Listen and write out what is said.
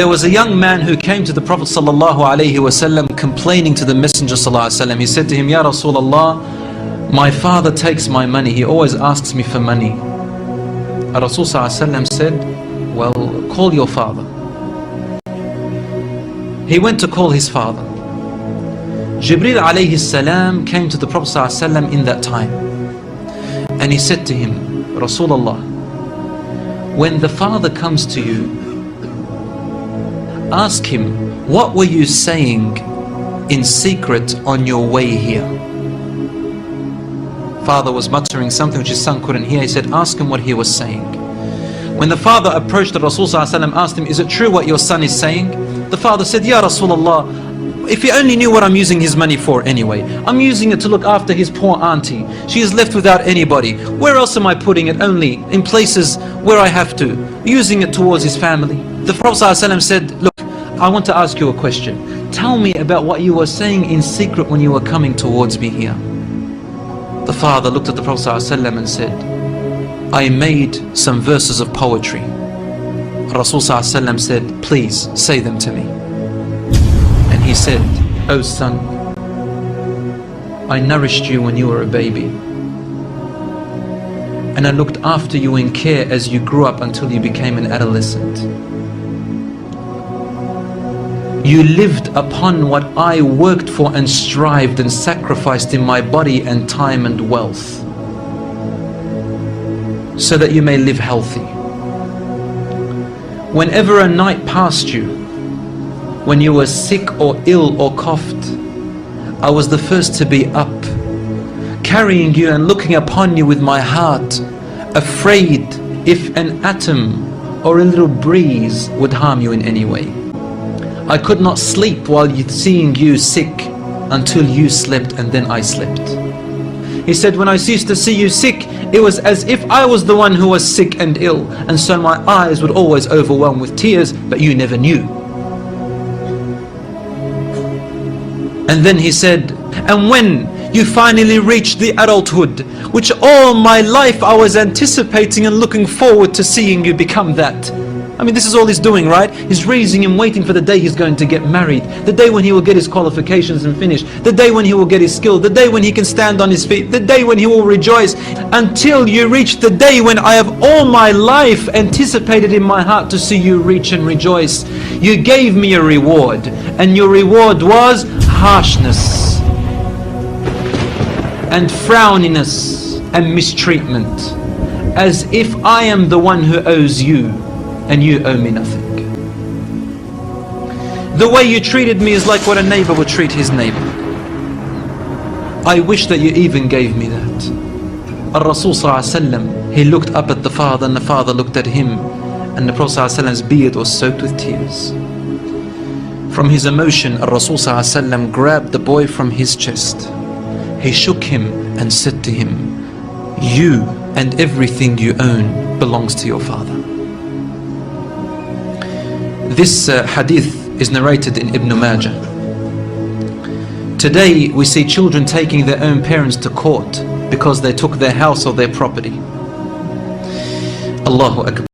There was a young man who came to the Prophet ﷺ complaining to the Messenger ﷺ. He said to him, Ya Rasulullah, my father takes my money. He always asks me for money. Rasul ﷺ said, well, call your father. He went to call his father. Jibreel alayhi salam came to the Prophet ﷺ in that time. And he said to him, Rasulullah, when the father comes to you, ask him, what were you saying in secret on your way here? Father was muttering something which his son couldn't hear. He said, ask him what he was saying. When the father approached the Rasul ﷺ, asked him, is it true what your son is saying? The father said, Ya Rasulullah, if he only knew what I'm using his money for anyway. I'm using it to look after his poor auntie. She is left without anybody. Where else am I putting it? Only in places where I have to. Using it towards his family. The Prophet ﷺ said, look, I want to ask you a question. Tell me about what you were saying in secret when you were coming towards me here. The father looked at the Prophet ﷺ and said, I made some verses of poetry. Rasul ﷺ said, please say them to me. And he said, oh son, I nourished you when you were a baby. And I looked after you in care as you grew up until you became an adolescent. You lived upon what I worked for and strived and sacrificed in my body and time and wealth, so that you may live healthy. Whenever a night passed you, when you were sick or ill or coughed, I was the first to be up, carrying you and looking upon you with my heart, afraid if an atom or a little breeze would harm you in any way. I could not sleep while seeing you sick until you slept, and then I slept. He said, when I ceased to see you sick, it was as if I was the one who was sick and ill, and so my eyes would always overwhelm with tears, but you never knew. And then he said, and when you finally reached the adulthood, which all my life I was anticipating and looking forward to seeing you become that. I mean, this is all he's doing, right? He's raising him, waiting for the day he's going to get married, the day when he will get his qualifications and finish, the day when he will get his skill, the day when he can stand on his feet, the day when he will rejoice, until you reach the day when I have all my life anticipated in my heart to see you reach and rejoice. You gave me a reward, and your reward was harshness and frowniness and mistreatment, as if I am the one who owes you and you owe me nothing. The way you treated me is like what a neighbor would treat his neighbor. I wish that you even gave me that. Rasul ﷺ, he looked up at the father, and the father looked at him, and the Prophet ﷺ's beard was soaked with tears. From his emotion, Rasul ﷺ grabbed the boy from his chest. He shook him and said to him, you and everything you own belongs to your father. This hadith is narrated in Ibn Majah. Today we see children taking their own parents to court because they took their house or their property. Allahu Akbar.